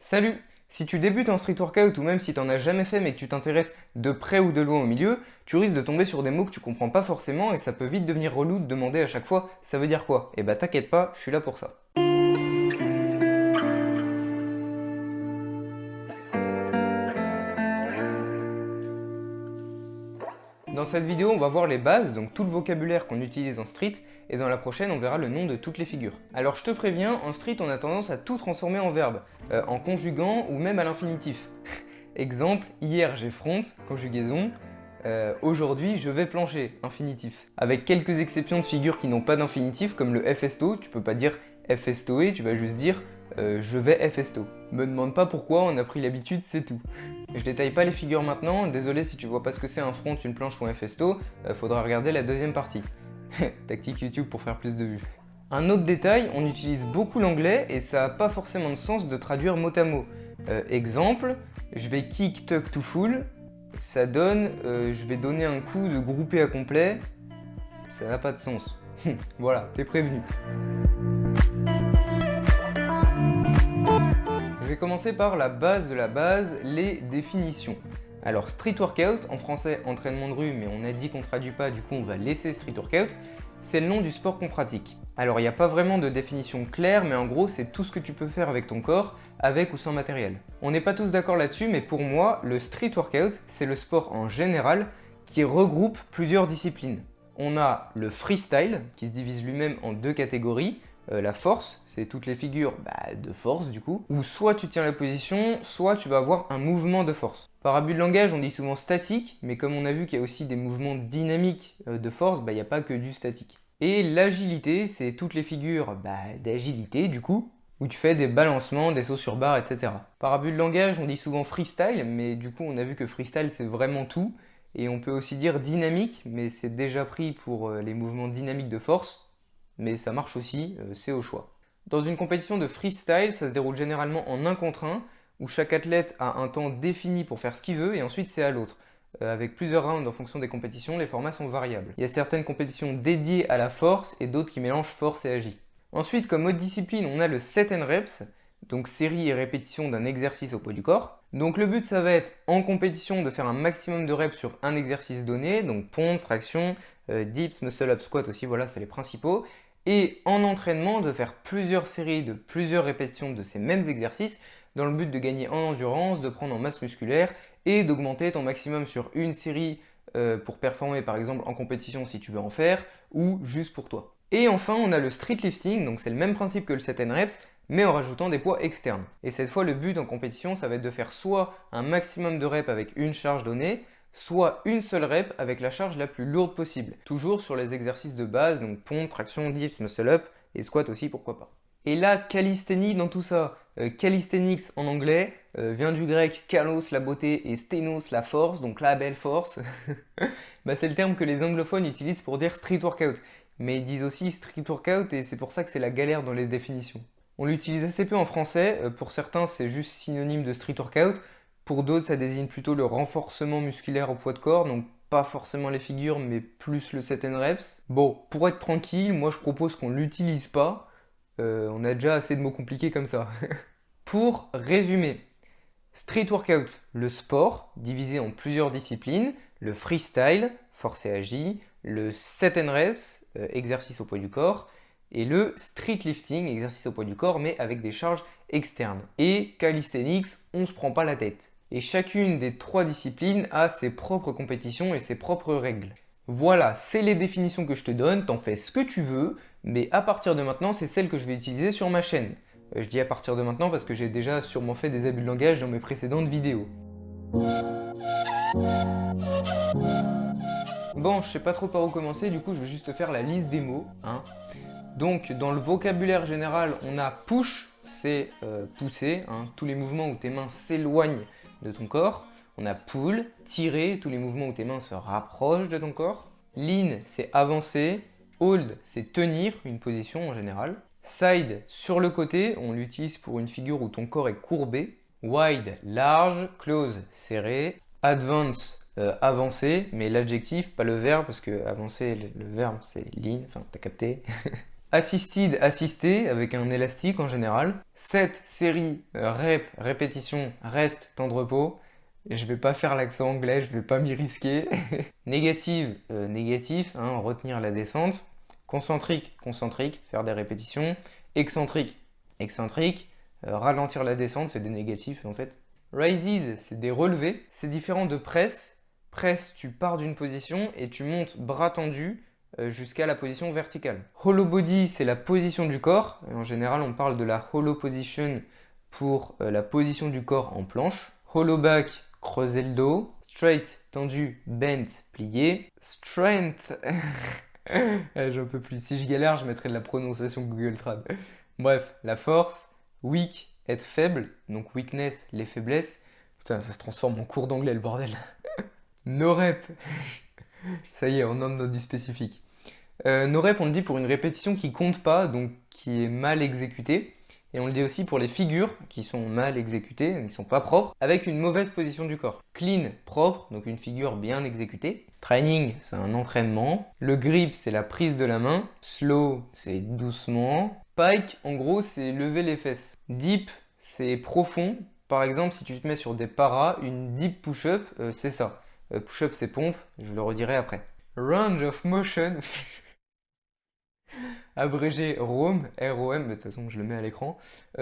Salut! Si tu débutes en street workout ou même si t'en as jamais fait mais que tu t'intéresses de près ou de loin au milieu, tu risques de tomber sur des mots que tu comprends pas forcément et ça peut vite devenir relou de demander à chaque fois ça veut dire quoi? Et bah t'inquiète pas, je suis là pour ça. Dans cette vidéo, on va voir les bases, donc tout le vocabulaire qu'on utilise en street, et dans la prochaine, on verra le nom de toutes les figures. Alors je te préviens, en street, on a tendance à tout transformer en verbe, en conjuguant ou même à l'infinitif. Exemple, hier j'ai front, conjugaison. Aujourd'hui, je vais plancher, infinitif. Avec quelques exceptions de figures qui n'ont pas d'infinitif, comme le FSTO, tu peux pas dire FSTOE, tu vas juste dire je vais FSTO. Me demande pas pourquoi, on a pris l'habitude, c'est tout. Je détaille pas les figures maintenant, désolé si tu vois pas ce que c'est un front, une planche ou un FSTO, faudra regarder la deuxième partie. Tactique YouTube pour faire plus de vues. Un autre détail, on utilise beaucoup l'anglais et ça n'a pas forcément de sens de traduire mot à mot. Exemple, je vais kick tuck to full, ça donne je vais donner un coup de groupé à complet, ça n'a pas de sens. Voilà, t'es prévenu. Je vais commencer par la base de la base, les définitions. Alors street workout, en français entraînement de rue, mais on a dit qu'on traduit pas, du coup on va laisser street workout, c'est le nom du sport qu'on pratique. Alors il n'y a pas vraiment de définition claire, mais en gros c'est tout ce que tu peux faire avec ton corps, avec ou sans matériel. On n'est pas tous d'accord là-dessus, mais pour moi, le street workout, c'est le sport en général qui regroupe plusieurs disciplines. On a le freestyle, qui se divise lui-même en deux catégories. La force, c'est toutes les figures de force du coup, où soit tu tiens la position, soit tu vas avoir un mouvement de force. Par abus de langage, on dit souvent statique, mais comme on a vu qu'il y a aussi des mouvements dynamiques de force, il n'y a pas que du statique. Et l'agilité, c'est toutes les figures d'agilité du coup, où tu fais des balancements, des sauts sur barre, etc. Par abus de langage, on dit souvent freestyle, mais du coup on a vu que freestyle c'est vraiment tout, et on peut aussi dire dynamique, mais c'est déjà pris pour les mouvements dynamiques de force, mais ça marche aussi, c'est au choix. Dans une compétition de freestyle, ça se déroule généralement en 1 contre 1, où chaque athlète a un temps défini pour faire ce qu'il veut et ensuite c'est à l'autre. Avec plusieurs rounds en fonction des compétitions, les formats sont variables. Il y a certaines compétitions dédiées à la force et d'autres qui mélangent force et agi. Ensuite, comme autre discipline, on a le set and reps, donc série et répétition d'un exercice au poids du corps. Donc le but, ça va être en compétition de faire un maximum de reps sur un exercice donné, donc pompe, traction, dips, muscle up, squat aussi, voilà, c'est les principaux. Et en entraînement, de faire plusieurs séries de plusieurs répétitions de ces mêmes exercices dans le but de gagner en endurance, de prendre en masse musculaire et d'augmenter ton maximum sur une série pour performer par exemple en compétition si tu veux en faire ou juste pour toi. Et enfin, on a le street lifting, donc c'est le même principe que le set and reps, mais en rajoutant des poids externes. Et cette fois, le but en compétition, ça va être de faire soit un maximum de reps avec une charge donnée, soit une seule rep avec la charge la plus lourde possible. Toujours sur les exercices de base, donc pompe, traction, dips, muscle up et squat aussi, pourquoi pas. Et là, calisthénie dans tout ça. Calisthenics en anglais vient du grec kalos, la beauté, et sténos, la force, donc la belle force. C'est le terme que les anglophones utilisent pour dire street workout. Mais ils disent aussi street workout et c'est pour ça que c'est la galère dans les définitions. On l'utilise assez peu en français, pour certains c'est juste synonyme de street workout, pour d'autres ça désigne plutôt le renforcement musculaire au poids de corps, donc pas forcément les figures mais plus le set and reps. Bon, pour être tranquille, moi je propose qu'on l'utilise pas, on a déjà assez de mots compliqués comme ça. Pour résumer, street workout, le sport, divisé en plusieurs disciplines, le freestyle, force et agi, le set and reps, exercice au poids du corps, et le street lifting, exercice au poids du corps, mais avec des charges externes. Et calisthenics, on se prend pas la tête. Et chacune des 3 disciplines a ses propres compétitions et ses propres règles. Voilà, c'est les définitions que je te donne, t'en fais ce que tu veux, mais à partir de maintenant, c'est celles que je vais utiliser sur ma chaîne. Je dis à partir de maintenant parce que j'ai déjà sûrement fait des abus de langage dans mes précédentes vidéos. Bon, je sais pas trop par où commencer, du coup je vais juste te faire la liste des mots. Donc dans le vocabulaire général, on a push, c'est pousser, tous les mouvements où tes mains s'éloignent de ton corps. On a pull, tirer, tous les mouvements où tes mains se rapprochent de ton corps. Lean, c'est avancer. Hold, c'est tenir une position en général. Side, sur le côté, on l'utilise pour une figure où ton corps est courbé. Wide, large. Close, serré. Advance, avancer, mais l'adjectif, pas le verbe, parce que avancer, le verbe c'est lean, enfin t'as capté. Assisted, assisté, avec un élastique en général. 7 séries, rep, répétition, reste, temps de repos. Et je vais pas faire l'accent anglais, je vais pas m'y risquer. Négative, négatif, hein, retenir la descente. Concentrique, concentrique, faire des répétitions. Excentrique, excentrique. Ralentir la descente, c'est des négatifs en fait. Rises, c'est des relevés. C'est différent de press. Press, tu pars d'une position et tu montes bras tendus jusqu'à la position verticale. Hollow body, c'est la position du corps. Et en général, on parle de la hollow position pour la position du corps en planche. Hollow back, creuser le dos. Straight, tendu, bent, plié. Strength. J'en peux plus. Si je galère, je mettrai de la prononciation Google Trad. Bref, la force. Weak, être faible. Donc weakness, les faiblesses. Putain, ça se transforme en cours d'anglais, le bordel. No rep. Ça y est, on entre dans du spécifique. No rep, on le dit pour une répétition qui compte pas, donc qui est mal exécutée. Et on le dit aussi pour les figures qui sont mal exécutées, qui sont pas propres, avec une mauvaise position du corps. Clean, propre, donc une figure bien exécutée. Training, c'est un entraînement. Le grip, c'est la prise de la main. Slow, c'est doucement. Pike, en gros, c'est lever les fesses. Deep, c'est profond. Par exemple, si tu te mets sur des paras, une deep push-up, c'est ça. Push-up, c'est pompe, je le redirai après. Range of motion, abrégé ROM, R-O-M, de toute façon je le mets à l'écran,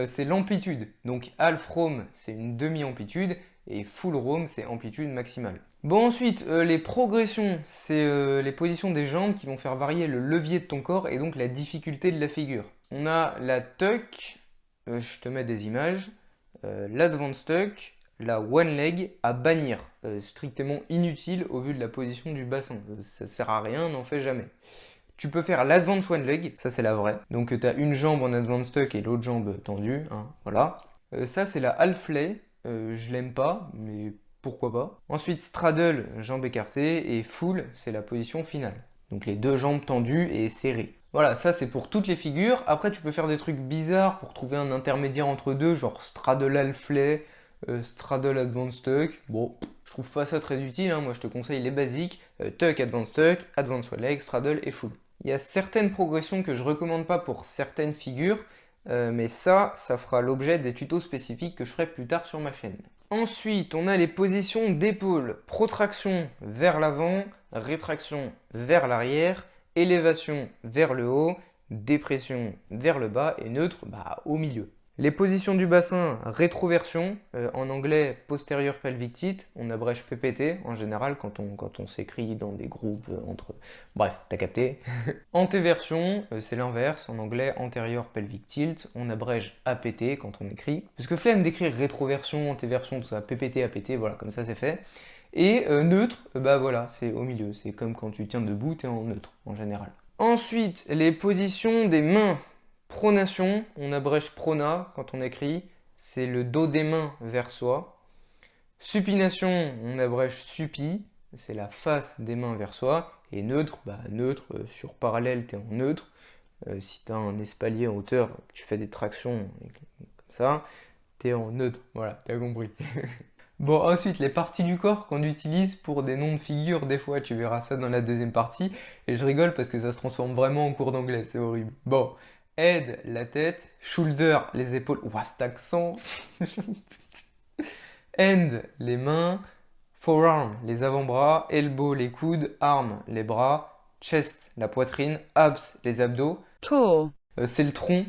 c'est l'amplitude. Donc half ROM, c'est une demi-amplitude, et full ROM, c'est amplitude maximale. Bon, ensuite, les progressions, c'est les positions des jambes qui vont faire varier le levier de ton corps et donc la difficulté de la figure. On a la tuck, je te mets des images, l'advanced tuck, la one leg à bannir, strictement inutile au vu de la position du bassin. Ça sert à rien, n'en fais jamais. Tu peux faire l'advance one leg, ça c'est la vraie. Donc tu as une jambe en advance tuck et l'autre jambe tendue, hein, voilà. Ça c'est la half lay, je l'aime pas, mais pourquoi pas. Ensuite straddle, jambe écartée, et full, c'est la position finale. Donc les deux jambes tendues et serrées. Voilà, ça c'est pour toutes les figures. Après tu peux faire des trucs bizarres pour trouver un intermédiaire entre deux, genre straddle half lay, straddle advance tuck. Bon, je trouve pas ça très utile, hein. Moi je te conseille les basiques, tuck, advance one leg, straddle et full. Il y a certaines progressions que je recommande pas pour certaines figures, mais ça fera l'objet des tutos spécifiques que je ferai plus tard sur ma chaîne. Ensuite, on a les positions d'épaule. Protraction vers l'avant, rétraction vers l'arrière, élévation vers le haut, dépression vers le bas et neutre au milieu. Les positions du bassin, rétroversion, en anglais posterior pelvic tilt, on abrège PPT en général quand on s'écrit dans des groupes entre... Bref, t'as capté. Antéversion, c'est l'inverse, en anglais anterior pelvic tilt, on abrège APT quand on écrit. Parce que flemme d'écrire rétroversion, antéversion, tout ça, PPT, APT, voilà, comme ça c'est fait. Et neutre, voilà, c'est au milieu, c'est comme quand tu tiens debout, t'es en neutre en général. Ensuite, les positions des mains. Pronation, on abrège prona quand on écrit, c'est le dos des mains vers soi. Supination, on abrège supi, c'est la face des mains vers soi. Et neutre, neutre, sur parallèle, tu es en neutre. Si tu as un espalier en hauteur, tu fais des tractions comme ça, tu es en neutre. Voilà, tu as compris. Bon, ensuite, les parties du corps qu'on utilise pour des noms de figures, des fois, tu verras ça dans la deuxième partie. Et je rigole parce que ça se transforme vraiment en cours d'anglais, c'est horrible. Bon, head, la tête, shoulder, les épaules. Ouah, cet accent. Hand, les mains, forearm, les avant-bras, elbow, les coudes, arm, les bras, chest, la poitrine, abs, les abdos. Core, C'est le tronc.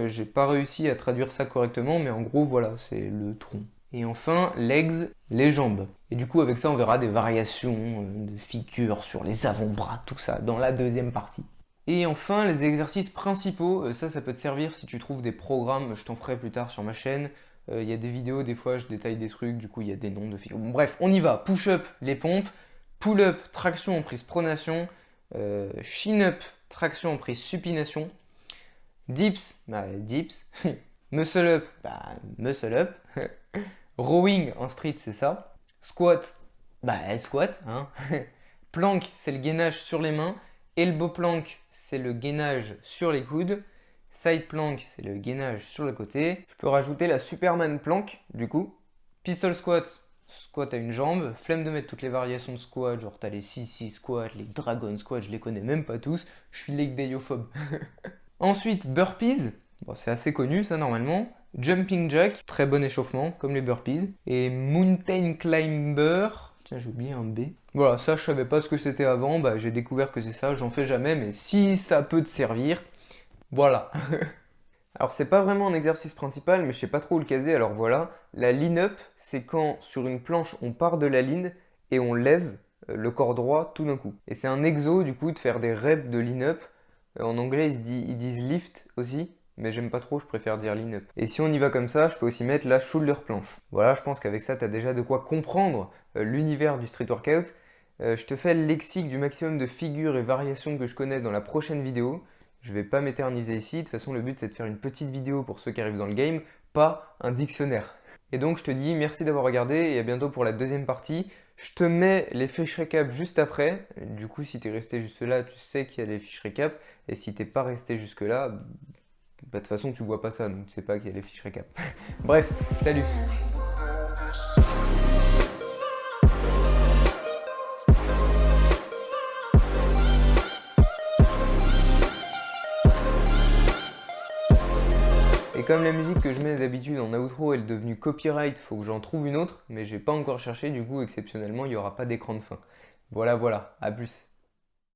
J'ai pas réussi à traduire ça correctement, mais en gros, voilà, c'est le tronc. Et enfin, legs, les jambes. Et du coup, avec ça, on verra des variations de figures sur les avant-bras, tout ça, dans la deuxième partie. Et enfin, les exercices principaux, ça peut te servir si tu trouves des programmes, je t'en ferai plus tard sur ma chaîne. Il y a des vidéos, des fois je détaille des trucs, du coup il y a des noms de figures. Bon, bref, on y va. Push-up, les pompes. Pull-up, traction en prise pronation. Chin-up, traction en prise supination. Dips, dips. Muscle-up, muscle-up. Rowing en street, c'est ça. Squat, squat. Hein. Plank, c'est le gainage sur les mains. Elbow plank, c'est le gainage sur les coudes. Side plank, c'est le gainage sur le côté. Je peux rajouter la Superman plank, du coup. Pistol squat, squat à une jambe. Flemme de mettre toutes les variations de squat, genre t'as les 6-6 squats, les dragon squats, je les connais même pas tous. Je suis leg dayophobe. Ensuite, burpees, bon, c'est assez connu ça normalement. Jumping jack, très bon échauffement, comme les burpees. Et mountain climber, tiens j'ai oublié un B. Voilà, ça je savais pas ce que c'était avant, bah j'ai découvert que c'est ça, j'en fais jamais, mais si ça peut te servir, voilà. Alors c'est pas vraiment un exercice principal, mais je sais pas trop où le caser, alors voilà. La lean-up, c'est quand sur une planche on part de la ligne et on lève le corps droit tout d'un coup. Et c'est un exo du coup de faire des reps de lean-up. En anglais ils disent lift aussi, mais j'aime pas trop, je préfère dire lean-up. Et si on y va comme ça, je peux aussi mettre la shoulder planche. Voilà, je pense qu'avec ça t'as déjà de quoi comprendre l'univers du street workout. Je te fais le lexique du maximum de figures et variations que je connais dans la prochaine vidéo. Je vais pas m'éterniser ici, de toute façon le but c'est de faire une petite vidéo pour ceux qui arrivent dans le game, pas un dictionnaire. Et donc je te dis merci d'avoir regardé et à bientôt pour la deuxième partie. Je te mets les fiches récap juste après. Du coup si tu es resté juste là, tu sais qu'il y a les fiches récap. Et si t'es pas resté jusque là, bah, de toute façon tu vois pas ça, donc tu sais pas qu'il y a les fiches récap. Bref, salut. Et comme la musique que je mets d'habitude en outro est devenue copyright, faut que j'en trouve une autre, mais j'ai pas encore cherché, du coup exceptionnellement il n'y aura pas d'écran de fin. Voilà, à plus.